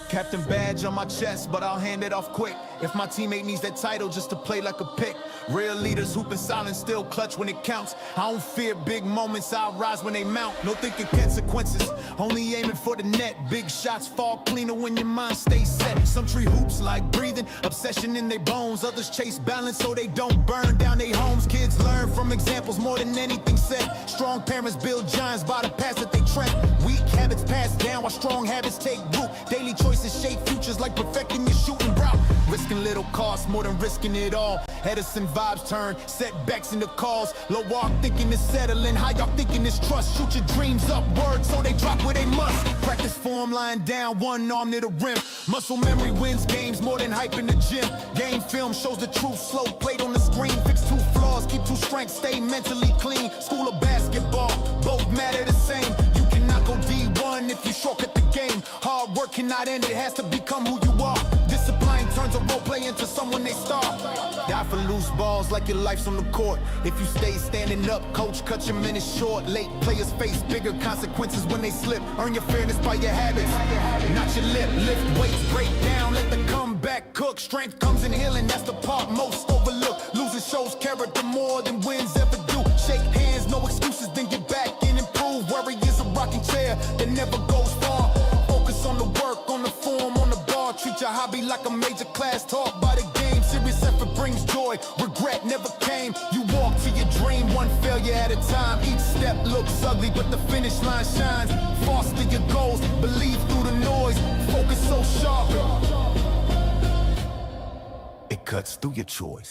Captain badge on my chest, but I'll hand it off quick. If my teammate needs that title just to play like a pick. Real leaders hoop in silence, still clutch when it counts. I don't fear big moments, I'll rise when they mount. No thinking consequences, only aiming for the net. Big shots fall cleaner when your mind stays set. Some treat hoops like breathing, obsession in their bones. Others chase balance so they don't burn down their homes. Kids learn from examples more than anything said. Strong parents build giants by the path that they tread. Weak habits pass down while strong habits take root. Daily choices shape futures like perfecting your shooting route. Risking little costs more than risking it all. Edison vibes turn, setbacks into calls. Low walk thinking is settling, how y'all thinking is trust? Shoot your dreams upward so they drop where they must. Practice form lying down, one arm near the rim. Muscle memory wins games more than hype in the gym. Game film shows the truth, slow played on the screen. Fix two flaws, keep two strengths, stay mentally clean. School of basketball, both matter the same. You cannot go D1 if you shortcut the game. Hard work cannot end, it has to become who you are. Discipline turns a role play into someone they star. Die for loose balls like your life's on the court. If you stay standing up, coach, cut your minutes short. Late players face bigger consequences when they slip. Earn your fairness by your habits, not your lip. Lift weights, break down, let the comeback cook. Strength comes in healing, that's the part most overlooked. Losing shows character more than wins ever do. Shake hands, no excuses, then get back and improve. Worry is a rocking chair that never goes far. Focus on the work, on the form, on the bar. Treat your hobby like a major class taught by the game. Serious effort brings joy, regret never came. You walk to your dream, one failure at a time. Each step looks ugly, but the finish line shines. Foster your goals, believe through the noise. Focus so sharp, it cuts through your choice.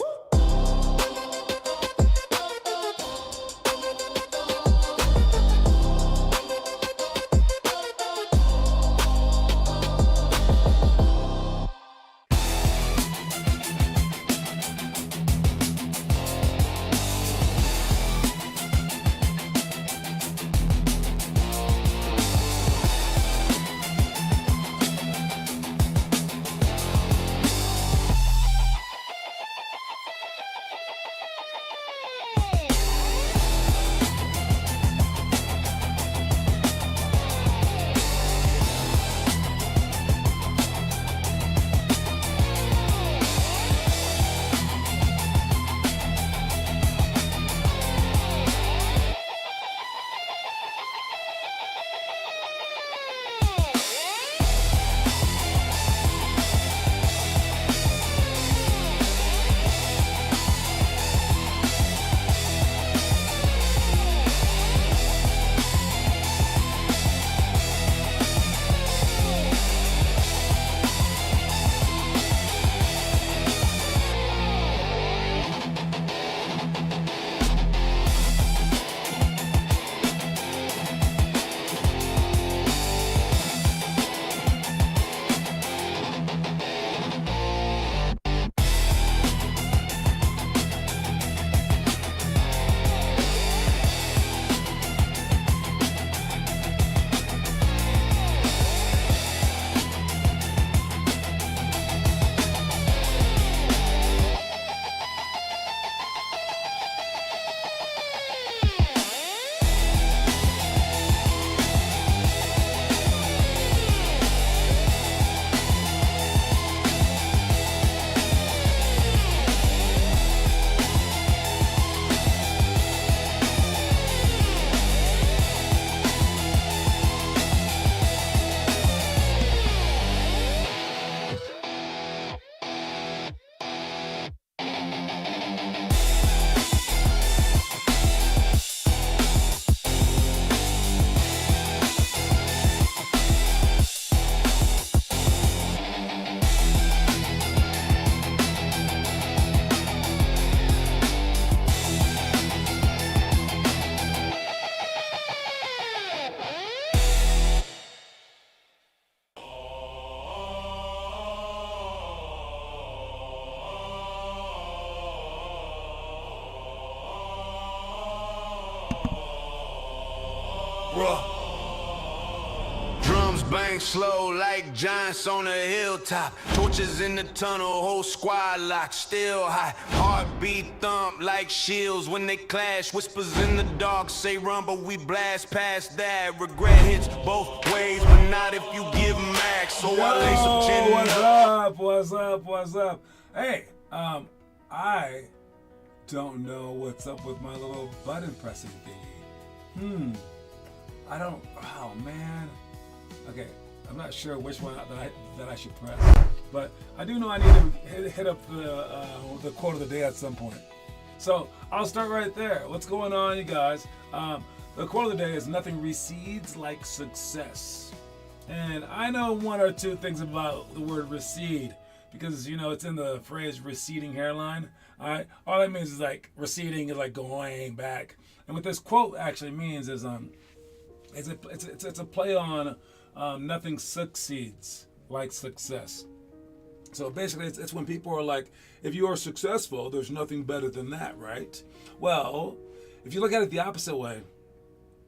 Drums bang slow like giants on a hilltop. Torches in the tunnel, whole squad locked, still high. Heartbeat thump like shields when they clash. Whispers in the dark say run, but we blast past that. Regret hits both ways, but not if you give max. so I lay some gin What's up? Hey, I don't know what's up with my little button pressing thingy. I don't, oh man. Okay, I'm not sure which one that I should press, but I do know I need to hit up the quote of the day at some point. So I'll start right there. What's going on, you guys? The quote of the day is nothing recedes like success. And I know one or two things about the word recede because, it's in the phrase receding hairline. All right. All that means is like receding is like going back. And what this quote actually means is it's a play on nothing succeeds like success. So basically it's when people are like, if you are successful, there's nothing better than that, right? Well, if you look at it the opposite way,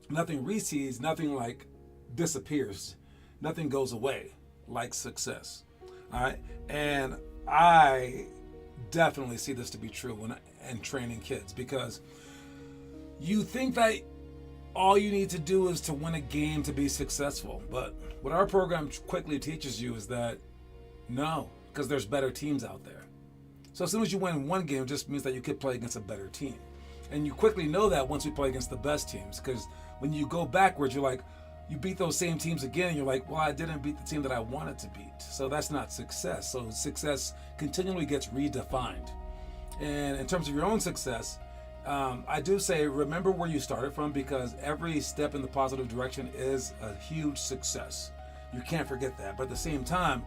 nothing recedes, nothing like disappears, nothing goes away like success. All right. And I definitely see this to be true when and training kids, because you think that all you need to do is to win a game to be successful. But what our program quickly teaches you is that no, because there's better teams out there. So as soon as you win one game, it just means that you could play against a better team. And you quickly know that once we play against the best teams, because when you go backwards, you're like, you beat those same teams again, and you're like, well, I didn't beat the team that I wanted to beat. So that's not success. So success continually gets redefined. And in terms of your own success, I do say, remember where you started from, because every step in the positive direction is a huge success. You can't forget that. But at the same time,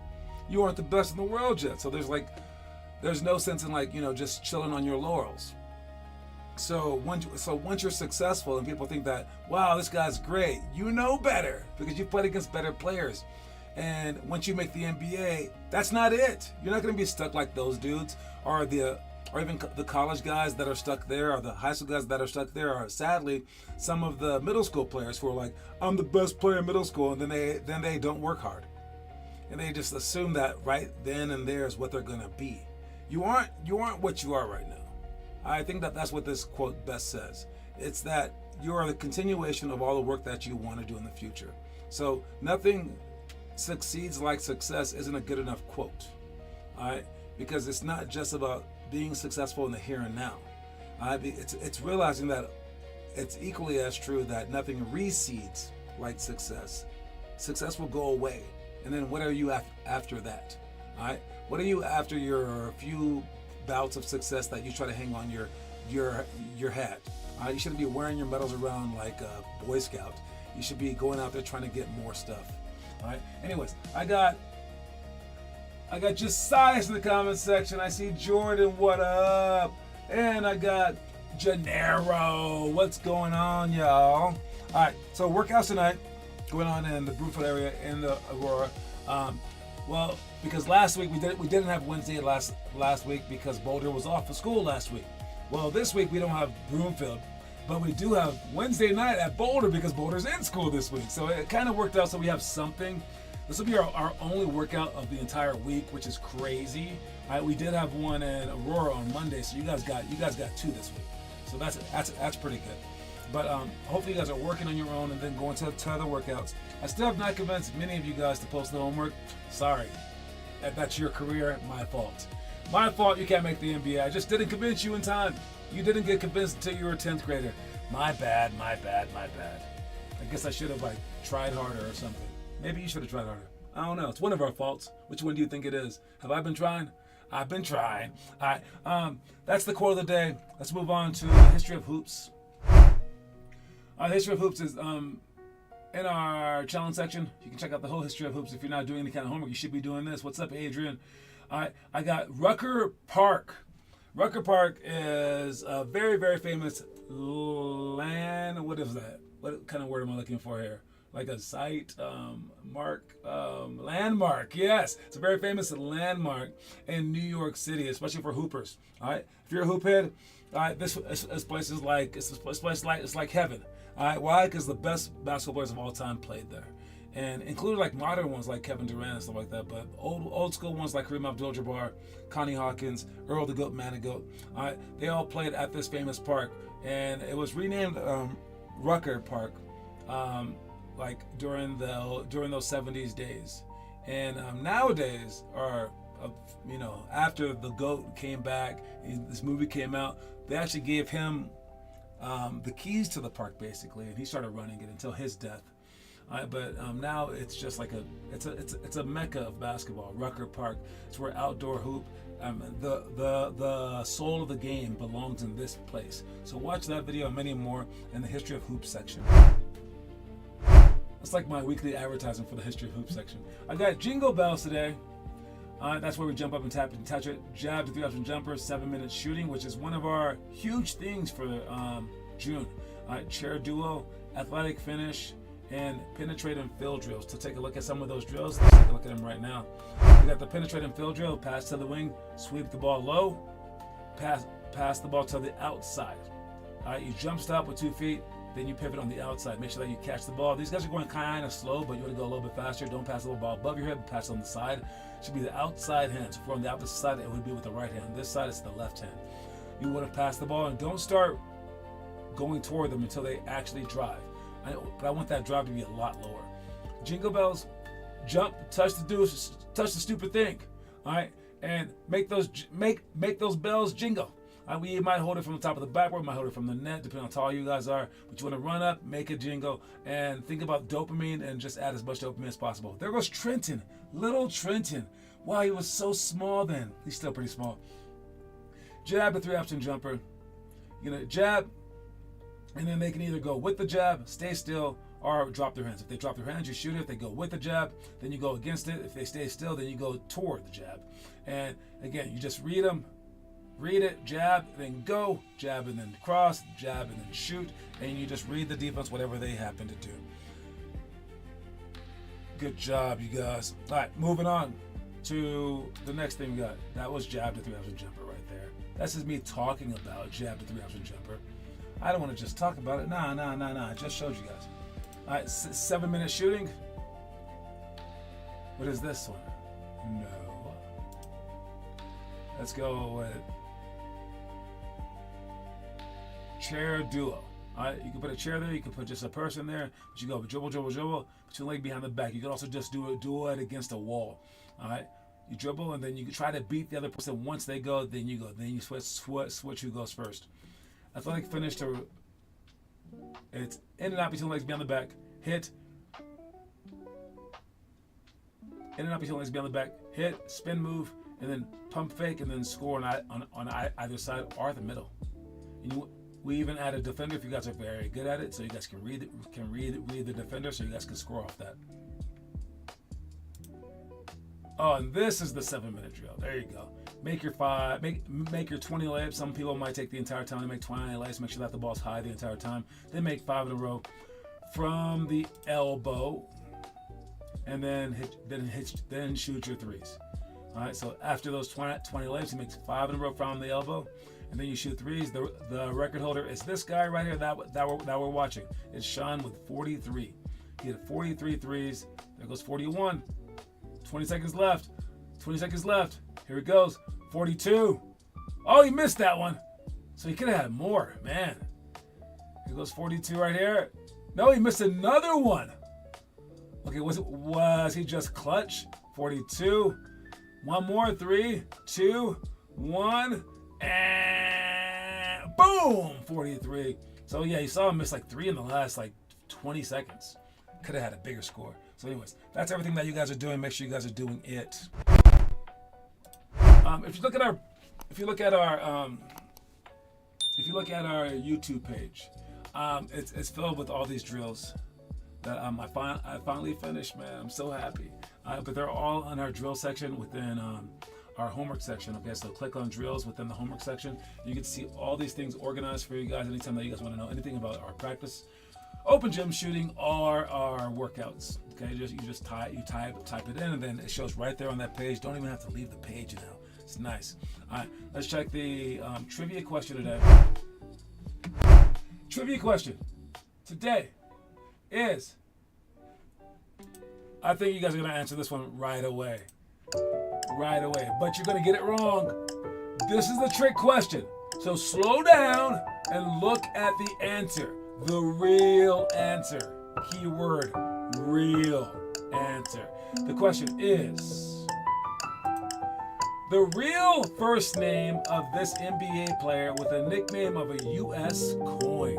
you aren't the best in the world yet. So there's no sense in just chilling on your laurels. So once you're successful and people think that, wow, this guy's great, you know better because you played against better players. And once you make the NBA, that's not it. You're not going to be stuck like those dudes or even the college guys that are stuck there, or the high school guys that are stuck there, or sadly some of the middle school players who are like, I'm the best player in middle school, and then they don't work hard. And they just assume that right then and there is what they're going to be. You aren't what you are right now. I think that's what this quote best says. It's that you are the continuation of all the work that you want to do in the future. So nothing succeeds like success isn't a good enough quote. All right? Because it's not just about being successful in the here and now. It's realizing that it's equally as true that nothing recedes like success. Success will go away. And then what are you after that? All right? What are you after your few bouts of success that you try to hang on your hat? You shouldn't be wearing your medals around like a Boy Scout. You should be going out there trying to get more stuff. All right. Anyways, I got Josias in the comment section. I see Jordan. What up? And I got Gennaro. What's going on, y'all? All right. So workouts tonight going on in the Broomfield area in the Aurora. Well, because last week we didn't have Wednesday last week because Boulder was off for school last week. Well, this week we don't have Broomfield, but we do have Wednesday night at Boulder because Boulder's in school this week. So it kind of worked out so we have something. This will be our only workout of the entire week, which is crazy. We did have one in Aurora on Monday, so you guys got two this week. So that's pretty good. But hopefully you guys are working on your own and then going to other workouts. I still have not convinced many of you guys to post the homework. Sorry. That's your career, my fault. My fault you can't make the NBA. I just didn't convince you in time. You didn't get convinced until you were a 10th grader. My bad. I guess I should have tried harder or something. Maybe you should have tried harder. I don't know. It's one of our faults. Which one do you think it is? Have I been trying? I've been trying. All right. That's the quote of the day. Let's move on to the history of hoops. History of hoops is in our challenge section. You can check out the whole history of hoops. If you're not doing any kind of homework, you should be doing this. What's up, Adrian? I got Rucker Park. Rucker Park is a very, very famous what is that? What kind of word am I looking for here? Like a site, landmark. Yes, it's a very famous landmark in New York City, especially for hoopers. All right, if you're a hoop head, all right, this place is it's like heaven. All right, why? Because the best basketball players of all time played there, and including modern ones like Kevin Durant and stuff like that. But old school ones like Kareem Abdul-Jabbar, Connie Hawkins, Earl the Goat, Man the Goat. All right, they all played at this famous park, and it was renamed Rucker Park, during those 70s days. And nowadays, after the GOAT came back, this movie came out, they actually gave him the keys to the park basically, and he started running it until his death. But now it's just like it's a mecca of basketball. Rucker Park. It's where outdoor hoop. The soul of the game belongs in this place. So watch that video and many more in the History of Hoops section. It's like my weekly advertising for the History of Hoops section. I got Jingle Bells today. That's where we jump up and tap and touch it. Jab to 3-option jumper, 7-minute shooting, which is one of our huge things for June. Chair duo, athletic finish, and penetrate and fill drills. To take a look at some of those drills, let's take a look at them right now. We got the penetrate and fill drill, pass to the wing, sweep the ball low, pass the ball to the outside. You jump stop with 2 feet, then you pivot on the outside. Make sure that you catch the ball. These guys are going kind of slow, but you want to go a little bit faster. Don't pass the ball above your head, but pass it on the side. It should be the outside hand. So if we're on the opposite side, it would be with the right hand. This side is the left hand. You want to pass the ball and don't start going toward them until they actually drive. But I want that drive to be a lot lower. Jingle Bells, jump, touch the stupid thing, all right, and make those bells jingle. We might hold it from the top of the backboard, might hold it from the net, depending on how tall you guys are. But you want to run up, make it jingle, and think about dopamine and just add as much dopamine as possible. There goes Trenton, little Trenton. Wow, he was so small then. He's still pretty small. Jab, a 3-option jumper. Jab. And then they can either go with the jab, stay still, or drop their hands. If they drop their hands, you shoot it. If they go with the jab, then you go against it. If they stay still, then you go toward the jab. And again, you just read them, read it, jab, then go, jab and then cross, jab and then shoot, and you just read the defense, whatever they happen to do. Good job, you guys. All right, moving on to the next thing we got. That was jab to 3-option jumper right there. That's just me talking about jab to 3-option jumper. I don't want to just talk about it. Nah. I just showed you guys. All right, 7-minute shooting. What is this one? No. Let's go with chair duo. All right, you can put a chair there. You can put just a person there. But you go dribble, put your leg behind the back. You can also just do it against a wall. All right, you dribble and then you can try to beat the other person. Once they go, then you go. Then you switch who goes first. Athletic finish to it's in and out between legs behind the back. Hit. In and out between legs behind the back. Hit. Spin move. And then pump fake and then score on either side or the middle. We even add a defender if you guys are very good at it, so you guys can read the defender, so you guys can score off that. Oh, and this is the 7-minute drill. There you go. Make your 20 layups. Some people might take the entire time to make 20 layups. Make sure that the ball's high the entire time. Then make 5 in a row from the elbow, and then shoot your threes. All right. So after those 20 layups, you make 5 in a row from the elbow, and then you shoot threes. The record holder is this guy right here that we're watching. It's Sean with 43. He had 43 threes. There goes 41. 20 seconds left. 20 seconds left. Here it goes. 42. Oh, he missed that one. So he could have had more, man. Here goes 42 right here. No, he missed another one. Okay, was he just clutch? 42. One more. 3, 2, 1, and boom! 43. So yeah, you saw him miss like 3 in the last 20 seconds. Could have had a bigger score. So anyways, that's everything that you guys are doing. Make sure you guys are doing it. If you look at our YouTube page, it's filled with all these drills that I finally finished. Man, I'm so happy. But they're all in our drill section within our homework section. Okay, so click on drills within the homework section. You can see all these things organized for you guys anytime that you guys want to know anything about our practice, open gym shooting, or our workouts. Okay, you just type it in, and then it shows right there on that page. Don't even have to leave the page now. It's nice. All right, let's check the trivia question today. Trivia question today is, I think you guys are going to answer this one right away. Right away. But you're going to get it wrong. This is the trick question. So slow down and look at the answer. The real answer. Keyword, real answer. The question is, the real first name of this NBA player with a nickname of a U.S. coin.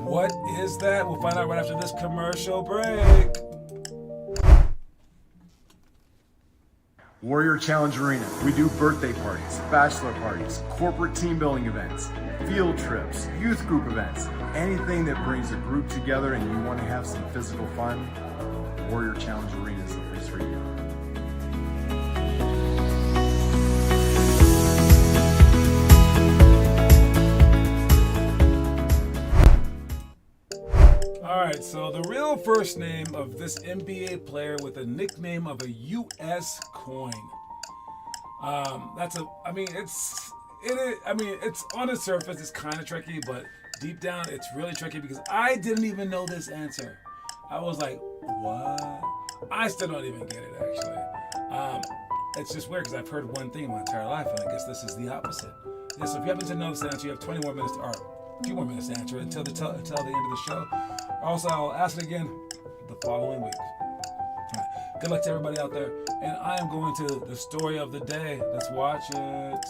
What is that? We'll find out right after this commercial break. Warrior Challenge Arena. We do birthday parties, bachelor parties, corporate team building events, field trips, youth group events, anything that brings a group together and you want to have some physical fun. Warrior Challenge Arena is the place for you. Alright, so the real first name of this NBA player with a nickname of a U.S. coin. It's on the surface, it's kind of tricky, but deep down, it's really tricky because I didn't even know this answer. I was like, what? I still don't even get it, actually. It's just weird because I've heard one thing my entire life, and I guess this is the opposite. Yeah, so if you happen to know this answer, you have 20 more minutes, or a few more minutes to answer it until the end of the show. Also, I'll ask it again the following week. Right. Good luck to everybody out there. And I am going to the story of the day. Let's watch it.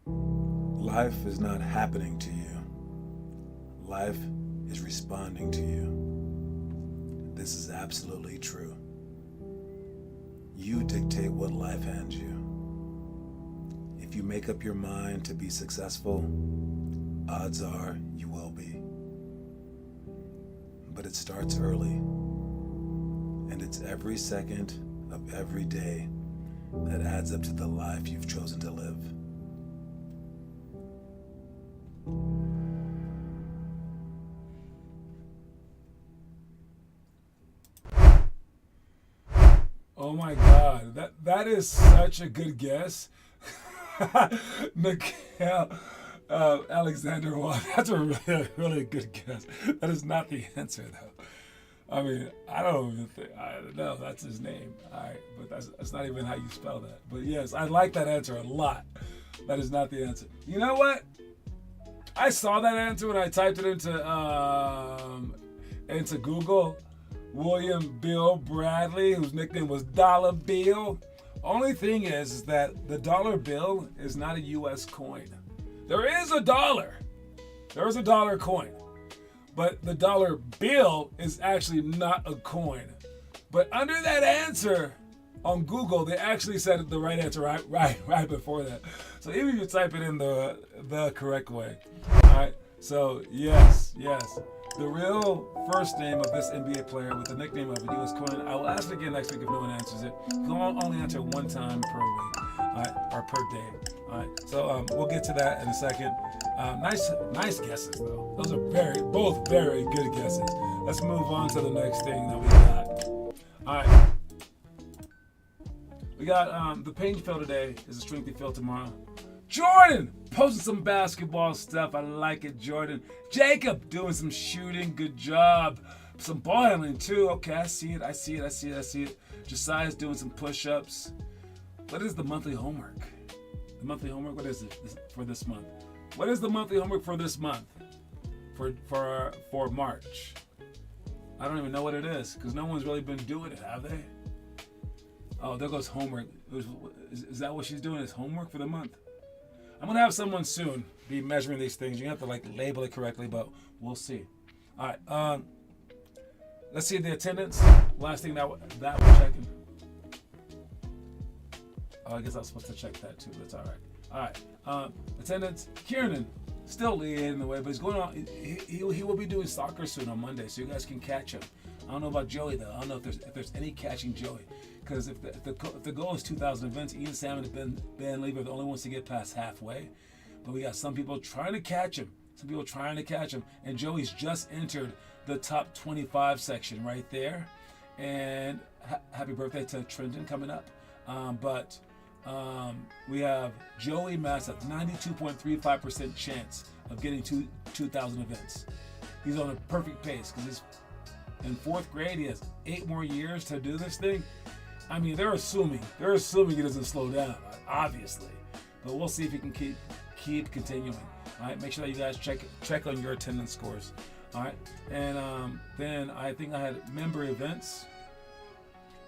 Life is not happening to you. Life is responding to you. This is absolutely true. You dictate what life hands you. If you make up your mind to be successful, odds are you will be. But it starts early, and it's every second of every day that adds up to the life you've chosen to live. Oh my God, that is such a good guess. Mikhail Alexander Watt. That's a really, really good guess. That is not the answer, though. I mean, I don't even think, no, that's his name. All right, but that's not even how you spell that. But yes, I like that answer a lot. That is not the answer. You know what? I saw that answer when I typed it into Google. William Bill Bradley, whose nickname was Dollar Bill. Only thing is that the dollar bill is not a U.S. coin. There is a dollar. There is a dollar coin. But the dollar bill is actually not a coin. But under that answer on Google, they actually said the right answer right before that. So even if you type it in the correct way. All right. So yes. The real first name of this NBA player with the nickname of a U.S. coin. I will ask it again next week if no one answers it. You can only answer one time per week, all right, or per day. All right. So we'll get to that in a second. Nice guesses though. Those are both very good guesses. Let's move on to the next thing that we got. All right. We got the pain field today is a strength field tomorrow. Jordan posting some basketball stuff. I like it, Jordan. Jacob doing some shooting. Good job. Some ball handling too. Okay, I see it. Josiah's doing some push-ups. What is the monthly homework? The monthly homework, what is it for this month? What is the monthly homework for this month? For March? I don't even know what it is because no one's really been doing it, have they? Oh, there goes homework. Is that what she's doing? Is homework for the month? I'm going to have someone soon be measuring these things. You have to label it correctly, but we'll see. All right. Let's see the attendance. Last thing that we're checking. Oh, I guess I was supposed to check that too, but it's all right. All right. Attendance. Kieran still leading the way, but he's going on. He will be doing soccer soon on Monday, so you guys can catch him. I don't know about Joey though. I don't know if there's any catching Joey. Because if the goal is 2,000 events, Ian Salmon and Ben Lever are the only ones to get past halfway. But we got some people trying to catch him. And Joey's just entered the top 25 section right there. And happy birthday to Trenton coming up. We have Joey Mass at 92.35% chance of getting 2,000 events. He's on a perfect pace because he's in 4th grade. He has 8 more years to do this thing. I mean, they're assuming he doesn't slow down, obviously. But we'll see if he can keep continuing. All right, make sure that you guys check on your attendance scores. All right, and then I think I had member events.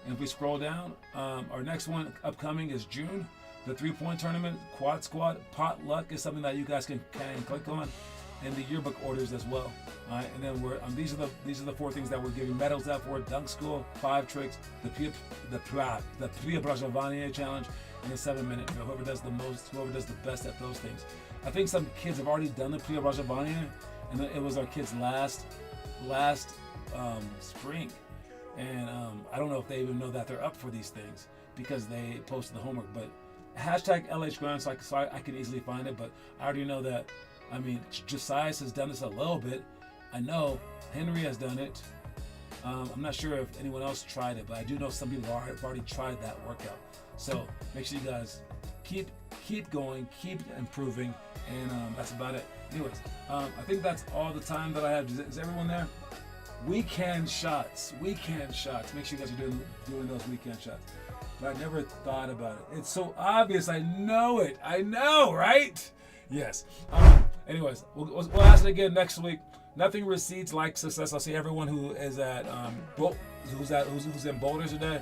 And if we scroll down, our next one upcoming is June. The 3-point tournament, quad squad, potluck is something that you guys can click on, and the yearbook orders as well. All right, and then these are the 4 things that we're giving medals out for: dunk school, 5 tricks, the Preobrażowanie challenge, and the 7-minute drill. Whoever does the most, whoever does the best at those things. I think some kids have already done the Preobrażowanie, and it was our kids last spring. And I don't know if they even know that they're up for these things because they posted the homework. But hashtag LHGrind, so I can easily find it. But I already know that. I mean, Josias has done this a little bit. I know Henry has done it. I'm not sure if anyone else tried it, but I do know some people have already tried that workout. So make sure you guys keep going, keep improving, and that's about it. Anyways, I think that's all the time that I have. Is everyone there? Weekend shots. Make sure you guys are doing those weekend shots. But I never thought about it. It's so obvious. I know it. I know, right? Yes. Anyways, we'll ask it again next week. Nothing recedes like success. I'll see everyone who is at who's in Boulder today.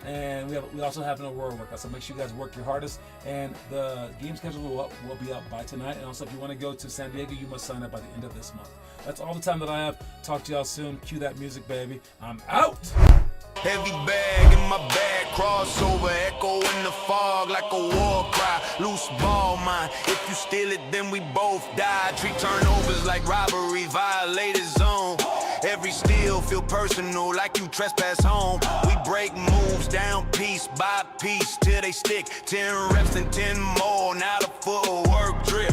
And we also have an Aurora workout, so make sure you guys work your hardest. And the game schedule will be up by tonight. And also, if you want to go to San Diego, you must sign up by the end of this month. That's all the time that I have. Talk to y'all soon. Cue that music, baby. I'm out. Heavy bag in my bag, crossover, echo in the fog like a war cry. Loose ball mine, if you steal it, then we both die. Treat turnovers like robbery, violated zone. Every steal feel personal, like you trespass home. We break moves down piece by piece till they stick. 10 reps and 10 more, now the footwork drip.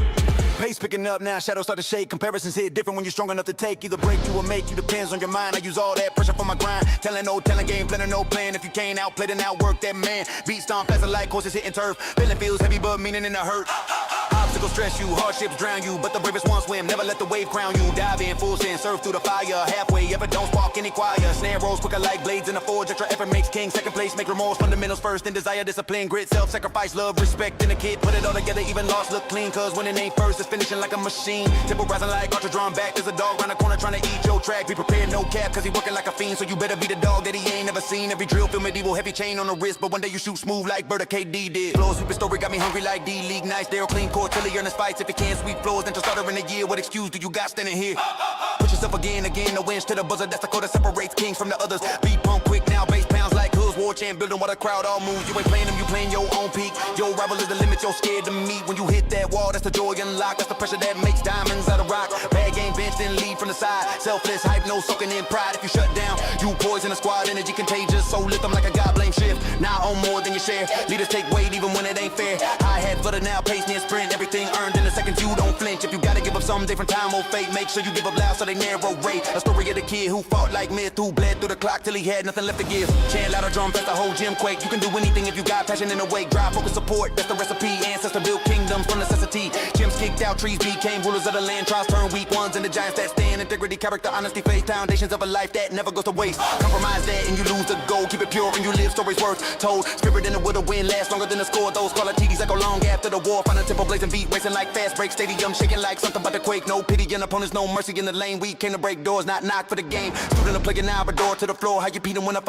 Pace picking up now, shadows start to shake. Comparisons hit different when you're strong enough to take. Either break you or make you, depends on your mind. I use all that pressure for my grind. Telling game, planning no plan. If you can't outplay, then outwork that man. Beat stomp, faster like horses hitting turf. Feeling feels heavy, but meaning in the hurt. Obstacles stress you, hardships drown you, but the bravest one swim. Never let the wave crown you. Dive in full send, surf through the fire. Halfway, ever don't spark any choir. Snare rolls quicker like blades in a forge. Extra effort makes king. Second place, make remorse. Fundamentals first, then desire, discipline, grit, self-sacrifice, love, respect. In a kid, put it all together, even lost look clean. Cause when it ain't first, it's finishing like a machine. Tempo rising like archer drawn back. There's a dog round the corner trying to eat your track. Be prepared, no cap, cause he working like a fiend. So you better be the dog that he ain't never seen. Every drill feel medieval, heavy chain on the wrist. But one day you shoot smooth like Berta KD did. Flow sweeping story got me hungry like D-League. Nice, they'll clean court till he earn his fights. If he can't sweep floors, then to start her in a year. What excuse do you got standing here? Push yourself again, no wins to the buzzer. That's the code that separates kings from the others. Beat pump quick now, bass pounds like hoods. War chant building while the crowd all moves. You ain't playing them, you playing your own peak. Your rival is the limit, you're scared to meet. When you hit that wall, that's the joy unlocked. That's the pressure that makes diamonds out of rock. Bad game bench, then lead from the side. Selfless hype, no soaking in pride. If you shut down, you poison the squad. Energy contagious, so lift them like a god blame shift. Now on more than your share. Leaders take weight even when it ain't fair. Hi-hat for the now, pace near sprint. Everything earned in a second, you don't flinch. If you gotta give up some different time or fate, make sure you give up loud so they narrow rate. A story of the kid who fought like myth, who bled through the clock till he had nothing left to give. Chant louder drum, fest the whole gym quake. You can do anything if you got passion in the wake. Drive, focus, support, that's the recipe. Ancestor built kingdoms from necessity. Gyms kicked out, trees became rulers of the land. Trials turn weak ones into giants that stand. Integrity, character, honesty, faith, foundations of a life that never goes to waste. Compromise that and you lose the goal. Keep it pure and you live stories worth told. Spirit in the will to win, last longer than the score. Those qualities that go long after the war. Find a tempo blazing beat, racing like fast break. Stadium shaking like something about to quake. No pity in opponents, no mercy in the lane. We came to break doors, not knock for the game. Student of playing now, but door to the floor. How you beat them when I